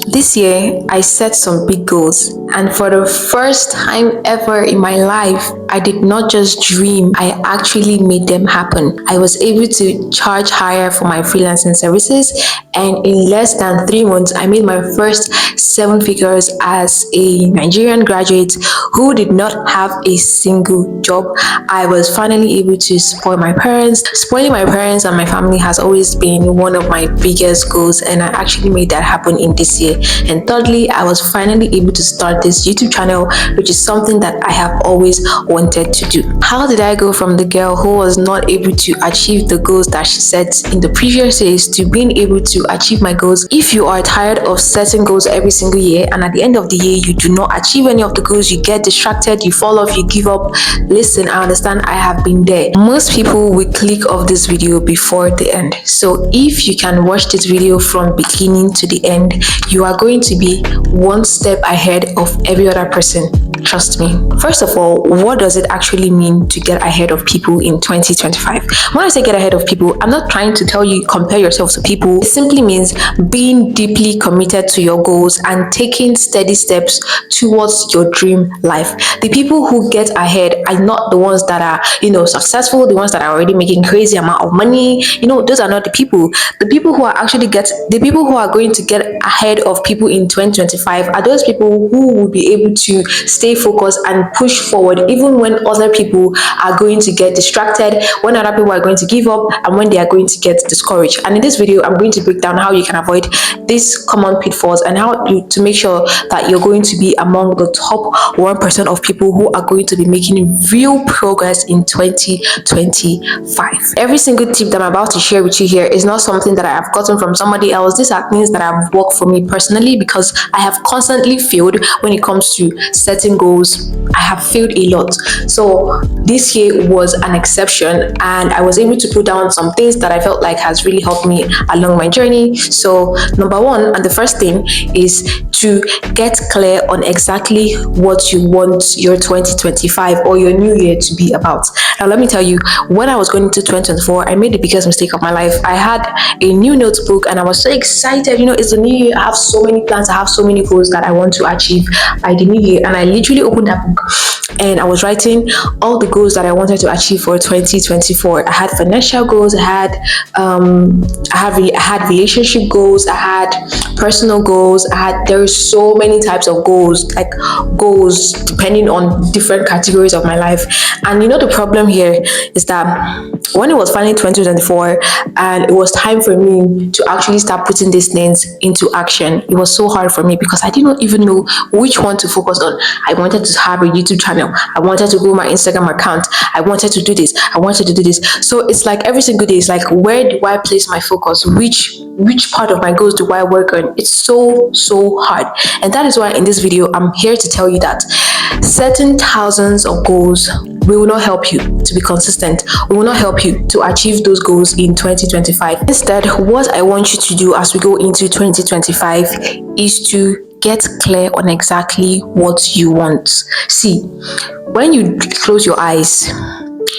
This year, I set some big goals, and for the first time ever in my life, I did not just dream, I actually made them happen. I was able to charge higher for my freelancing services, and in less than 3 months, I made my first 7 figures as a Nigerian graduate who did not have a single job. I was finally able to spoil my parents. Spoiling my parents and my family has always been one of my biggest goals, and I actually made that happen in this year. And thirdly, I was finally able to start this YouTube channel, which is something that I have always wanted to do. How did I go from the girl who was not able to achieve the goals that she set in the previous years to being able to achieve my goals? If you are tired of setting goals every single year and at the end of the year you do not achieve any of the goals, you get distracted, you fall off, you give up, listen, I understand, I have been there. Most people will click off this video before the end. So if you can watch this video from beginning to the end, you are going to be one step ahead of every other person. Trust me. First of all, what does it actually mean to get ahead of people in 2025? When I say get ahead of people, I'm not trying to tell you compare yourself to people. It simply means being deeply committed to your goals and taking steady steps towards your dream life. The people who get ahead are not the ones that are, successful, the ones that are already making crazy amount of money. Those are not the people. The people who are going to get ahead of people in 2025 are those people who will be able to stay focused and push forward even when other people are going to get distracted, when other people are going to give up, and when they are going to get discouraged. And in this video, I'm going to break down how you can avoid these common pitfalls and how to make sure that you're going to be among the top 1% of people who are going to be making real progress in 2025. Every single tip that I'm about to share with you here is not something that I have gotten from somebody else. These are things that have worked for me personally because I have constantly failed when it comes to setting goals. I have failed a lot. So this year was an exception, and I was able to put down some things that I felt like has really helped me along my journey. So number one, and the first thing, is to get clear on exactly what you want your 2025 or your new year to be about. Now let me tell you, when I was going into 2024, I made the biggest mistake of my life. I had a new notebook and I was so excited. It's the new year. I have so many plans. I have so many goals that I want to achieve by the new year. And I literally opened that book and I was writing all the goals that I wanted to achieve for 2024. I had financial goals. I had relationship goals. I had personal goals. There are so many types of goals, like goals depending on different categories of my life. And the problem here is that when it was finally 2024 and it was time for me to actually start putting these things into action, it was so hard for me because I didn't even know which one to focus on. I wanted to have a YouTube channel. I wanted to grow my Instagram account. I wanted to do this. I wanted to do this. So it's like every single day, it's like, where do I place my focus? Which part of my goals do I work on? It's so hard. And that is why in this video, I'm here to tell you that setting thousands of goals will not help you to be consistent. We will not help you to achieve those goals in 2025. Instead, what I want you to do as we go into 2025 is to get clear on exactly what you want. See, when you close your eyes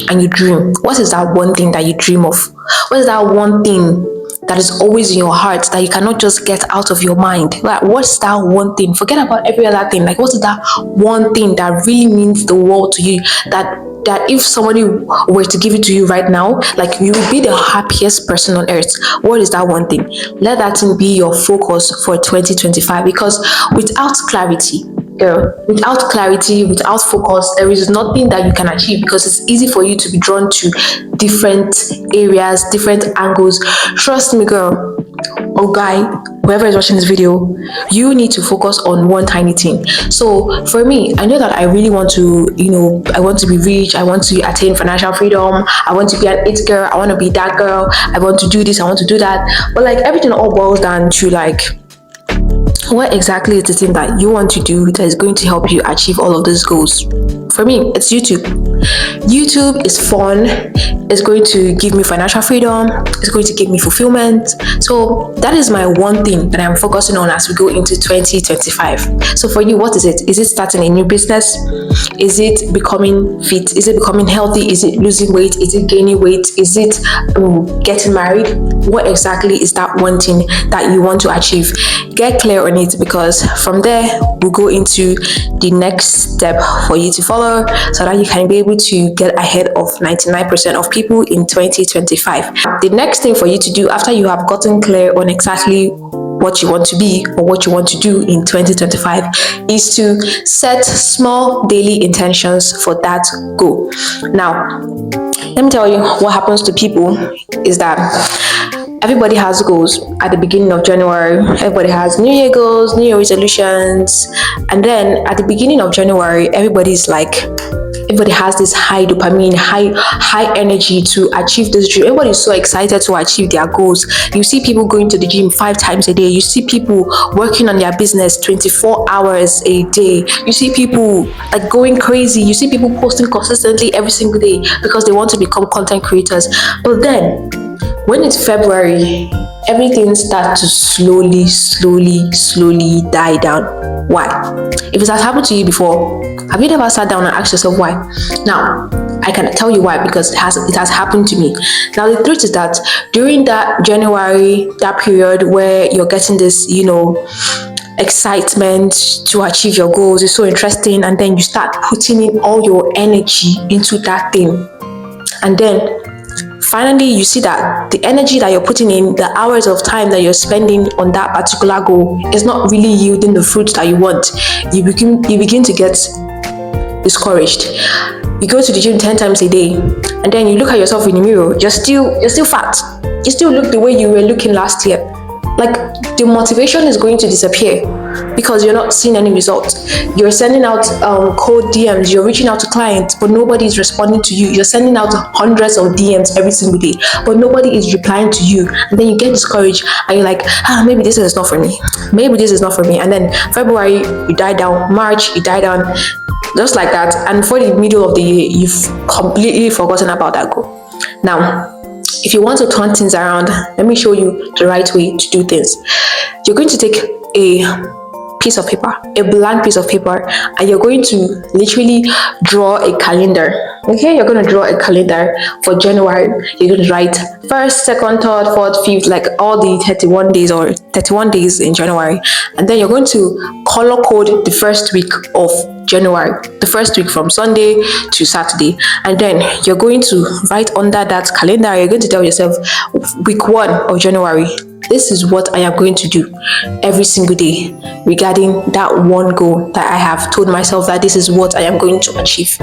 and you dream, what is that one thing that you dream of? What is that one thing that is always in your heart that you cannot just get out of your mind? Like, what's that one thing? Forget about every other thing. Like, what's that one thing that really means the world to you, that if somebody were to give it to you right now, like, you would be the happiest person on earth? What is that one thing? Let that thing be your focus for 2025, because without clarity, without focus, there is nothing that you can achieve, because it's easy for you to be drawn to different areas, different angles. Trust me, girl or guy, whoever is watching this video, you need to focus on one tiny thing. So for me, I know that I really want to, I want to be rich, I want to attain financial freedom, I want to be an it girl, I want to be that girl, I want to do this, I want to do that. But like, everything all boils down to like, what exactly is the thing that you want to do that is going to help you achieve all of those goals? For me, it's YouTube. YouTube is fun. It's going to give me financial freedom. It's going to give me fulfillment. So that is my one thing that I'm focusing on as we go into 2025. So for you, what is it? Is it starting a new business? Is it becoming fit? Is it becoming healthy? Is it losing weight? Is it gaining weight? Is it getting married? What exactly is that one thing that you want to achieve? Get clear on it, because from there we'll go into the next step for you to follow so that you can be able to get ahead of 99% of people in 2025. The next thing for you to do after you have gotten clear on exactly what you want to be or what you want to do in 2025 is to set small daily intentions for that goal. Now, let me tell you what happens to people is that everybody has goals at the beginning of January. Everybody has New Year goals, New Year resolutions, and then at the beginning of January, everybody has this high dopamine, high energy to achieve this dream. Everybody is so excited to achieve their goals. You see people going to the gym 5 times a day. You see people working on their business 24 hours a day. You see people like going crazy. You see people posting consistently every single day because they want to become content creators. But then when it's February, everything starts to slowly die down. Why? If it has happened to you before, have you ever sat down and asked yourself why? Now, I can tell you why, because it has happened to me. Now, the truth is that during that January, that period where you're getting this, excitement to achieve your goals is so interesting, and then you start putting in all your energy into that thing, and then finally you see that the energy that you're putting in, the hours of time that you're spending on that particular goal is not really yielding the fruits that you want. You begin to get discouraged. You go to the gym 10 times a day, and then you look at yourself in the mirror, you're still fat. You still look the way you were looking last year. Like, the motivation is going to disappear because you're not seeing any results. You're sending out cold DMs, you're reaching out to clients, but nobody is responding to you. You're sending out hundreds of DMs every single day, but nobody is replying to you. And then you get discouraged and you're like, maybe this is not for me. Maybe this is not for me. And then February, you die down. March, you die down. Just like that. And for the middle of the year, you've completely forgotten about that goal. Now, if you want to turn things around, let me show you the right way to do things. You're going to take a piece of paper, a blank piece of paper, and you're going to literally draw a calendar. Okay, you're going to draw a calendar for January. You're going to write 1st, 2nd, 3rd, 4th, 5th, like all the 31 days or 31 days in January. And then you're going to color code the first week of January, the first week from Sunday to Saturday. And then you're going to write under that calendar, you're going to tell yourself, week 1 of January, this is what I am going to do every single day regarding that one goal that I have told myself that this is what I am going to achieve.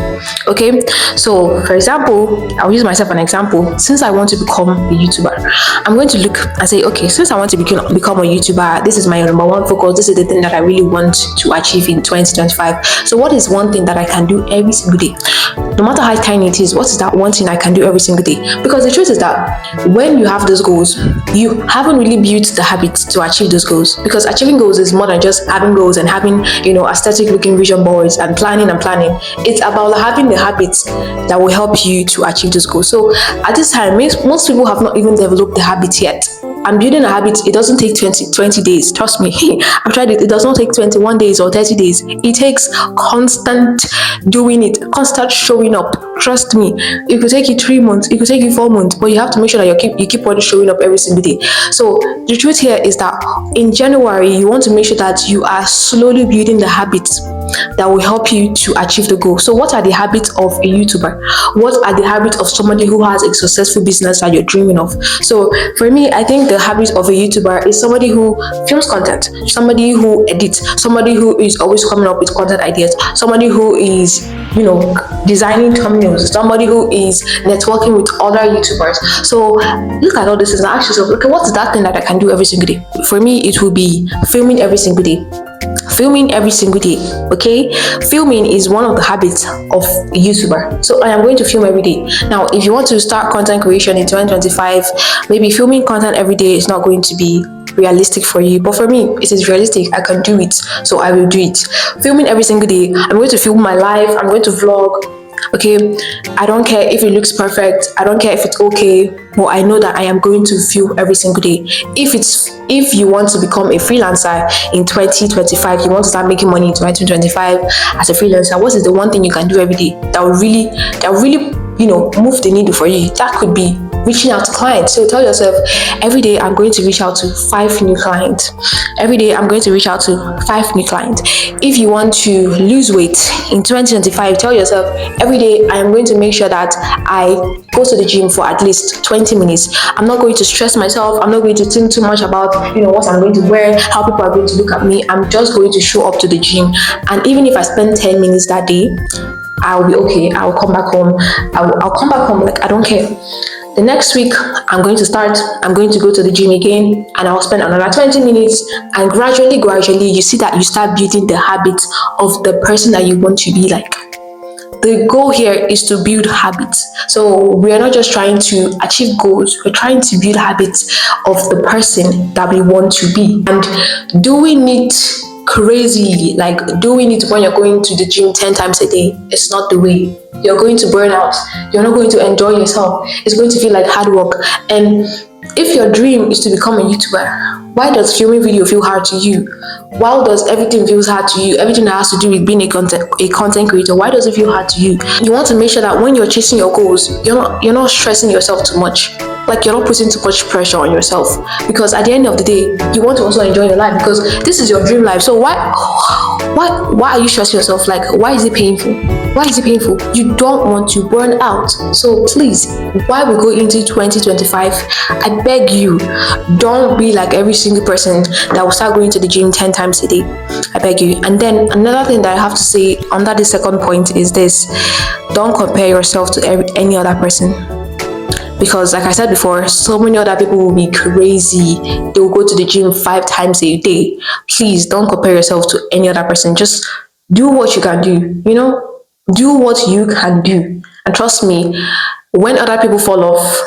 Okay, so for example, I'll use myself an example. Since I want to become a YouTuber, I'm going to look and say, okay, since I want to become a YouTuber, this is my number one focus. This is the thing that I really want to achieve in 2025. So what is one thing that I can do every single day? No matter how tiny it is, what is that one thing I can do every single day? Because the truth is that when you have those goals, you haven't really built the habit to achieve those goals, because achieving goals is more than just having goals and having aesthetic looking vision boards and planning. It's about having the habits that will help you to achieve those goals. So at this time, most people have not even developed the habit yet. And building a habit, it doesn't take 20 days. Trust me, I've tried it. It does not take 21 days or 30 days. It takes constant doing it, constant showing up. Trust me, it could take you 3 months, it could take you 4 months, but you have to make sure that you keep on showing up every single day. So the truth here is that in January, you want to make sure that you are slowly building the habits that will help you to achieve the goal. So what are the habits of a YouTuber? What are the habits of somebody who has a successful business that you're dreaming of? So for me, I think the habits of a YouTuber is somebody who films content, somebody who edits, somebody who is always coming up with content ideas, somebody who is designing thumbnails, somebody who is networking with other YouTubers. So look at all this and ask yourself, okay, what's that thing that I can do every single day? For me, it will be filming every single day. Filming every single day. Okay, filming is one of the habits of a YouTuber. So I am going to film every day. Now, if you want to start content creation in 2025, maybe filming content every day is not going to be realistic for you, but for me it is realistic. I can do it, so I will do it. Filming every single day. I'm going to film my life, I'm going to vlog. Okay, I don't care if it looks perfect, I don't care if it's okay, but I know that I am going to film every single day. If you want to become a freelancer in 2025, you want to start making money in 2025 as a freelancer, what is the one thing you can do every day that will really move the needle for you? That could be reaching out to clients. So tell yourself, every day I'm going to reach out to 5 new clients. Every day I'm going to reach out to 5 new clients. If you want to lose weight in 2025, tell yourself, every day I am going to make sure that I go to the gym for at least 20 minutes. I'm not going to stress myself. I'm not going to think too much about what I'm going to wear, how people are going to look at me. I'm just going to show up to the gym. And even if I spend 10 minutes that day, I'll be okay. I'll come back home. I'll come back home, like I don't care. The next week, I'm going to go to the gym again, and I'll spend another 20 minutes. And gradually, you see that you start building the habit of the person that you want to be like. The goal here is to build habits. So we are not just trying to achieve goals, we're trying to build habits of the person that we want to be. And doing it crazy, like doing it when you're going to the gym 10 times a day, it's not the way. You're going to burn out. You're not going to enjoy yourself. It's going to feel like hard work. And if your dream is to become a YouTuber, why does filming video feel hard to you? Why does everything feel hard to you? Everything that has to do with being a content creator, why does it feel hard to you? You want to make sure that when you're chasing your goals, you're not stressing yourself too much. Like you're not putting too much pressure on yourself, because at the end of the day, you want to also enjoy your life, because this is your dream life. So why are you stressing yourself? Like, why is it painful? Why is it painful? You don't want to burn out. So please, while we go into 2025, I beg you, don't be like every single person that will start going to the gym 10 times a day. I beg you. And then another thing that I have to say under the second point is this: don't compare yourself to any other person. Because like I said before, so many other people will be crazy. They will go to the gym 5 times a day. Please don't compare yourself to any other person. Just do what you can do. Do what you can do. And trust me, when other people fall off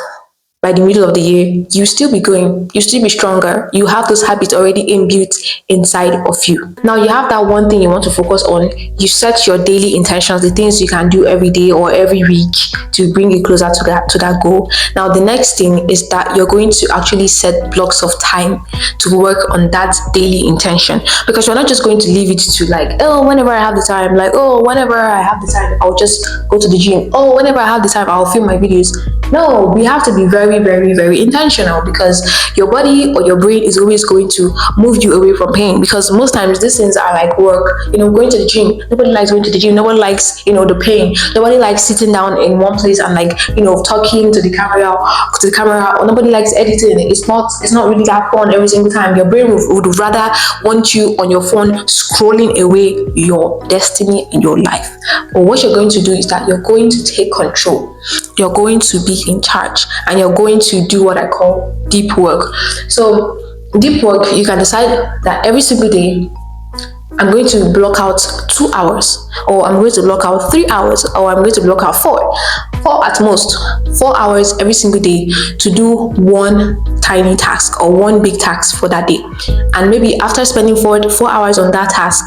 by the middle of the year, you still be going, you still be stronger. You have those habits already inbuilt inside of you. Now you have that one thing you want to focus on. You set your daily intentions, the things you can do every day or every week to bring you closer to that goal. Now the next thing is that you're going to actually set blocks of time to work on that daily intention, because you're not just going to leave it to like, oh, whenever I have the time, like, oh, whenever I have the time, I'll just go to the gym. Oh, whenever I have the time, I'll film my videos. No, we have to be very, very, very intentional, because your body or your brain is always going to move you away from pain. Because most times these things are like work, going to the gym. Nobody likes going to the gym. Nobody likes, the pain. Nobody likes sitting down in one place and like, talking to the camera, or nobody likes editing. It's not really that fun every single time. Your brain would rather want you on your phone scrolling away your destiny in your life. But what you're going to do is that you're going to take control. You're going to be in charge, and you're going to do what I call deep work. So deep work, you can decide that every single day I'm going to block out 2 hours, or I'm going to block out 3 hours, or I'm going to block out 4 at most, 4 hours every single day to do one tiny task or one big task for that day. And maybe after spending 4 hours on that task,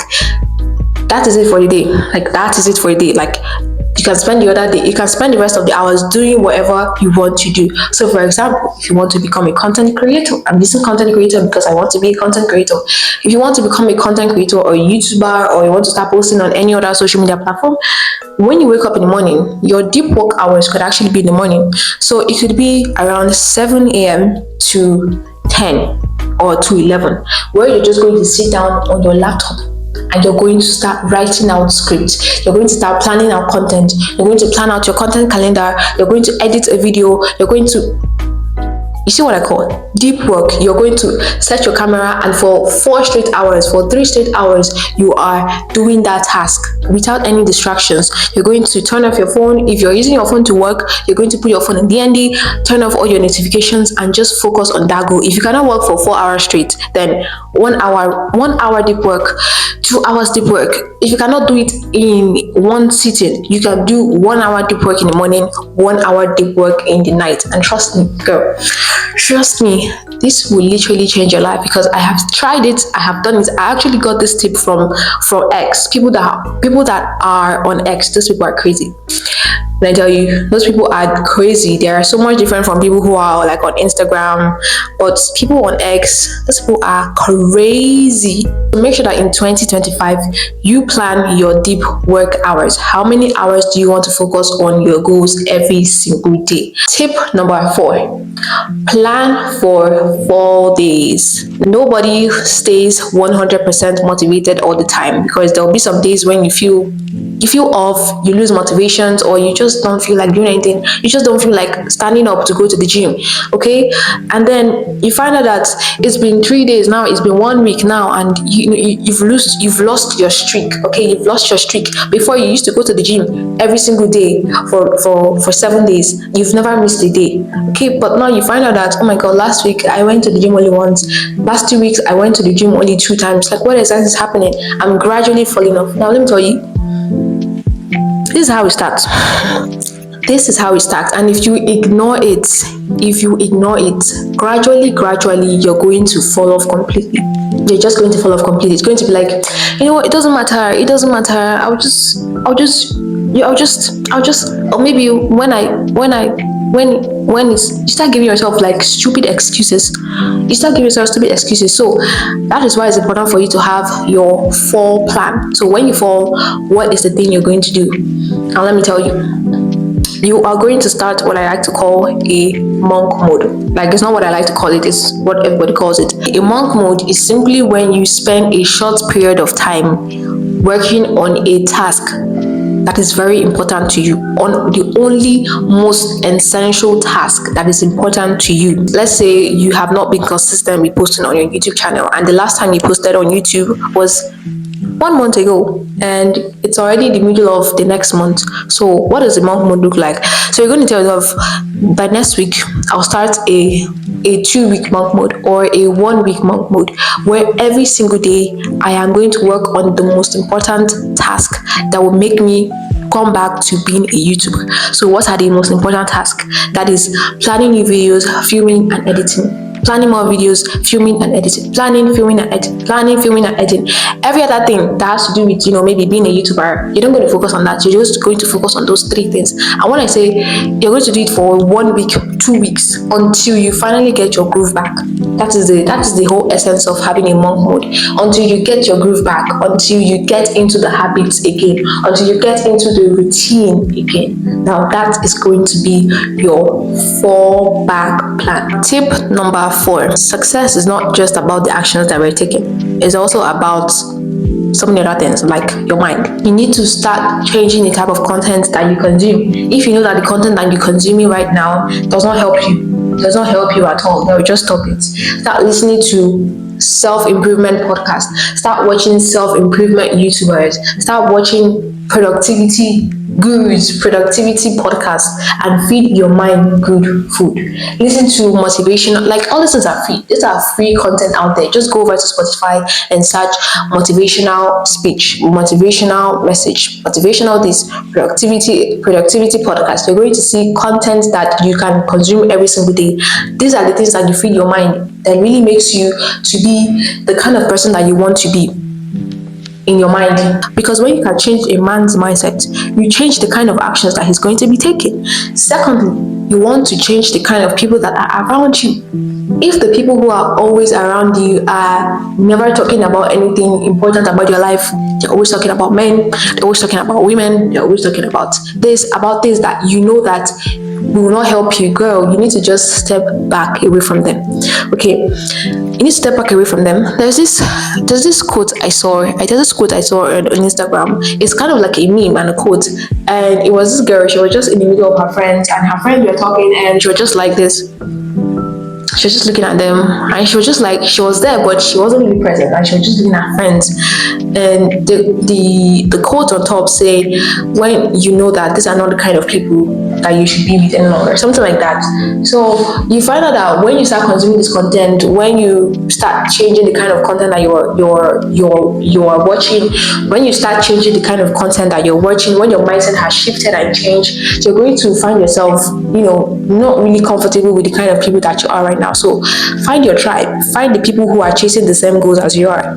that is it for the day. Like, that is it for the day. Like, you can spend the rest of the hours doing whatever you want to do. So for example, if you want to become a content creator, I'm using content creator because I want to be a content creator. If you want to become a content creator or a YouTuber, or you want to start posting on any other social media platform, when you wake up in the morning, your deep work hours could actually be in the morning. So it could be around 7 a.m. to 10 or to 11, where you're just going to sit down on your laptop and you're going to start writing out scripts. You're going to start planning out content. You're going to plan out your content calendar. You're going to edit a video. You're going to, you see what I call deep work. You're going to set your camera, and for 4 straight hours, for 3 straight hours, you are doing that task without any distractions. You're going to turn off your phone. If you're using your phone to work, you're going to put your phone in DND, turn off all your notifications, and just focus on that goal. If you cannot work for 4 hours straight, then 1 hour deep work, 2 hours deep work. If you cannot do it in one sitting, you can do 1 hour deep work in the morning, 1 hour deep work in the night. And trust me, girl, trust me, this will literally change your life, because I have tried it, I have done it. I actually got this tip from X. People that are on X, these people are crazy. And I tell you, those people are crazy. They are so much different from people who are like on Instagram, but people on X, those people are crazy. So make sure that in 2025, you plan your deep work hours. How many hours do you want to focus on your goals every single day? Tip number 4, plan for 4 days. Nobody stays 100% motivated all the time, because there will be some days when you feel off, you lose motivations, or you just don't feel like doing anything. You just don't feel like standing up to go to the gym. Okay, and then you find out that it's been 3 days now, it's been 1 week now, and you've lost your streak. Okay, you've lost your streak. Before, you used to go to the gym every single day for 7 days. You've never missed a day. Okay, but now you find out that, oh my god, last week I went to the gym only once, last 2 weeks I went to the gym only 2 times. Like, what exactly is happening? I'm gradually falling off. Now let me tell you, this is how it starts. This is how it starts. And if you ignore it, gradually, you're going to fall off completely. You're just going to fall off completely. It's going to be like, you know what, it doesn't matter. I'll just, or maybe when you start giving yourself like stupid excuses. So that is why it's important for you to have your fall plan. So when you fall, what is the thing you're going to do? Now let me tell you are going to start what I like to call a monk mode. Like, it's not what I like to call it, it's what everybody calls it. A monk mode is simply when you spend a short period of time working on a task that is very important to you, on the only most essential task that is important to you. Let's say you have not been consistent with posting on your YouTube channel, and the last time you posted on YouTube was 1 month ago, and it's already the middle of the next month. So what does the month mode look like? So you're going to tell yourself, by next week I'll start a 2-week month mode or a 1-week month mode, where every single day I am going to work on the most important task that will make me come back to being a YouTuber. So what are the most important tasks? That is planning new videos, filming and editing. Planning more videos, filming and editing, planning, filming and editing. Every other thing that has to do with, maybe being a YouTuber, you're not going to focus on that. You're just going to focus on those 3 things. And when I say you're going to do it for 1 week, 2 weeks, until you finally get your groove back. That is the whole essence of having a monk mode. Until you get your groove back, until you get into the habits again, until you get into the routine again. Now that is going to be your fallback plan. Tip number 4, success is not just about the actions that we're taking. It's also about so many other things, like your mind. You need to start changing the type of content that you consume. If you know that the content that you're consuming right now does not help you at all, then just stop it. Start listening to self-improvement podcasts. Start watching self-improvement YouTubers. Start watching productivity gurus, productivity podcasts, and feed your mind good food. Listen to motivational, like all these things are free. These are free content out there. Just go over to Spotify and search motivational speech, motivational message, motivational this, productivity podcast. You're going to see content that you can consume every single day. These are the things that you feed your mind, that really makes you to be the kind of person that you want to be in your mind. Because when you can change a man's mindset, you change the kind of actions that he's going to be taking. Secondly, you want to change the kind of people that are around you. If the people who are always around you are never talking about anything important about your life, they're always talking about men, they're always talking about women, they're always talking about things that you know that will not help you, girl, you need to just step back away from them. Okay, you need to step back away from them. There's this quote I saw on Instagram. It's kind of like a meme and a quote, and it was this girl. She was just in the middle of her friends, and her friends were talking, and she was just like this. She was just looking at them, and she was just like, she was there, but she wasn't really present, and she was just looking at her friends. And the quote on top say, when you know that these are not the kind of people that you should be with any longer, something like that. So you find out that when you start consuming this content, when you start changing the kind of content that you're watching, when you start changing the kind of content that you're watching, when your mindset has shifted and changed, you're going to find yourself, not really comfortable with the kind of people that you are right now. So find your tribe, find the people who are chasing the same goals as you are.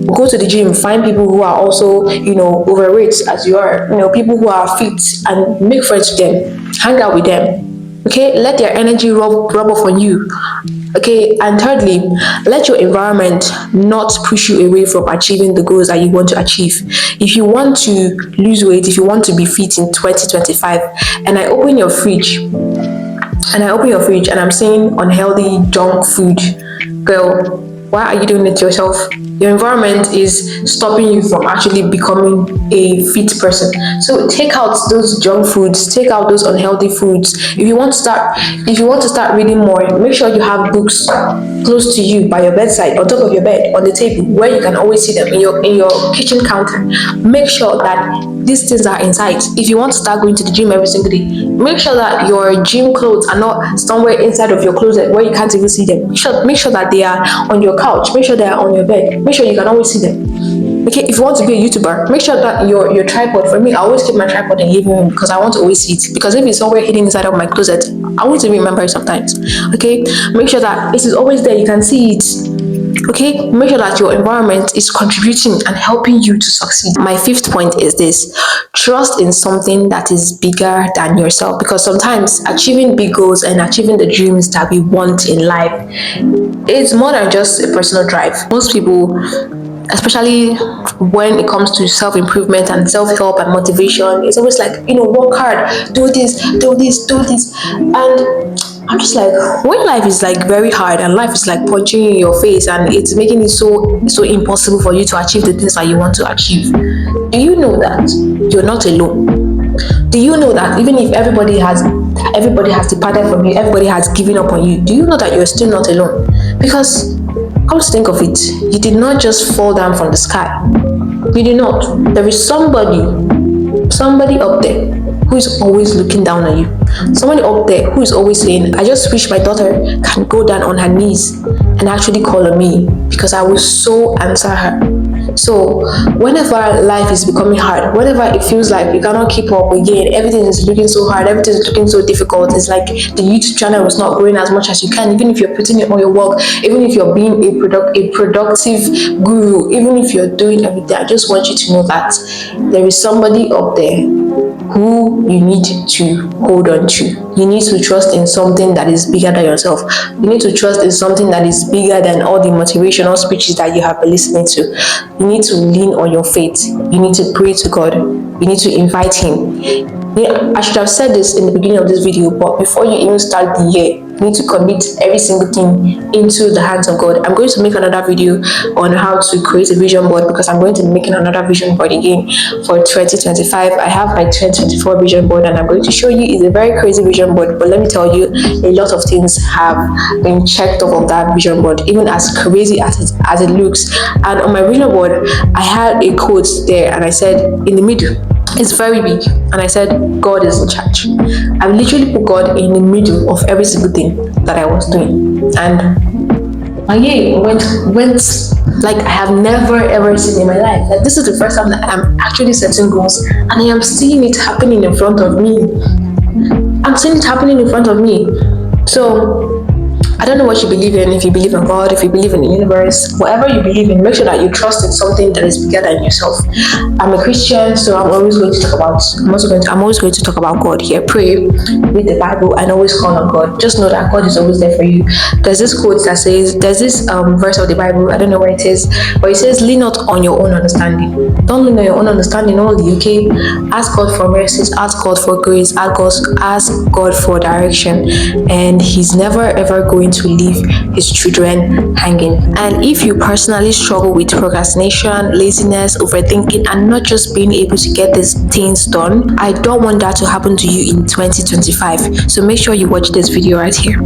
Go to the gym, find find people who are also, overweight as you are, people who are fit, and make friends with them, hang out with them. Okay, let their energy rub off on you. Okay, and thirdly, let your environment not push you away from achieving the goals that you want to achieve. If you want to lose weight, if you want to be fit in 2025, and I open your fridge and I'm seeing unhealthy junk food, girl, why are you doing it to yourself? Your environment is stopping you from actually becoming a fit person. So take out those junk foods, take out those unhealthy foods. If you want to start reading more, make sure you have books close to you, by your bedside, on top of your bed, on the table, where you can always see them, in your kitchen counter. Make sure that these things are in sight. If you want to start going to the gym every single day, make sure that your gym clothes are not somewhere inside of your closet where you can't even see them. Make sure that they are on your couch. Make sure they are on your bed. Make sure you can always see them. Okay, if you want to be a YouTuber, make sure that your tripod, for me, I always keep my tripod in the living room because I want to always see it. Because if it's somewhere hidden inside of my closet, I want to remember it sometimes. Okay, make sure that it is always there. You can see it. Okay, make sure that your environment is contributing and helping you to succeed. My fifth point is this: trust in something that is bigger than yourself, because sometimes achieving big goals and achieving the dreams that we want in life is more than just a personal drive. Most people, especially when it comes to self-improvement and self-help and motivation, it's always like, work hard, do this, and I'm just like, when life is like very hard and life is like punching you in your face and it's making it so impossible for you to achieve the things that you want to achieve, do you know that you're not alone? Do you know that even if everybody has departed from you, everybody has given up on you, do you know that you're still not alone? Because come to think of it, you did not just fall down from the sky. You did not. There is somebody up there who is always looking down on you. Somebody up there who is always saying, I just wish my daughter can go down on her knees and actually call on me, because I will so answer her. So whenever life is becoming hard, whenever it feels like you cannot keep up again, everything is looking so hard, everything is looking so difficult, it's like the YouTube channel is not growing as much as you can, even if you're putting in all your work, even if you're being a productive guru, even if you're doing everything, I just want you to know that there is somebody up there who you need to hold on to. You need to trust in something that is bigger than yourself. You need to trust in something that is bigger than all the motivational speeches that you have been listening to. You need to lean on your faith. You need to pray to God. You need to invite Him. I should have said this in the beginning of this video, but before you even start the year, you need to commit every single thing into the hands of God. I'm going to make another video on how to create a vision board, because I'm going to be making another vision board again for 2025. I have my 2024 vision board and I'm going to show you. It's a very crazy vision board, but let me tell you, a lot of things have been checked off of that vision board, even as crazy as it looks. And on my vision board, I had a quote there and I said, in the middle, it's very big, and I said, God is in charge. I literally put God in the middle of every single thing that I was doing, and my year went like I have never ever seen in my life. Like, this is the first time that I'm actually setting goals and I am seeing it happening in front of me. I'm seeing it happening in front of me. So I don't know what you believe in, if you believe in God, if you believe in the universe, whatever you believe in, make sure that you trust in something that is bigger than yourself. I'm a Christian, so I'm always going to talk about God here. Pray, read the Bible, and always call on God. Just know that God is always there for you. There's this quote that says, there's this verse of the Bible, I don't know where it is, but it says, lean not on your own understanding. Don't lean on your own understanding only, okay? Ask God for mercies, ask God for grace, ask God for direction, and He's never ever going to leave His children hanging. And if you personally struggle with procrastination, laziness, overthinking, and not just being able to get these things done, I don't want that to happen to you in 2025. So make sure you watch this video right here.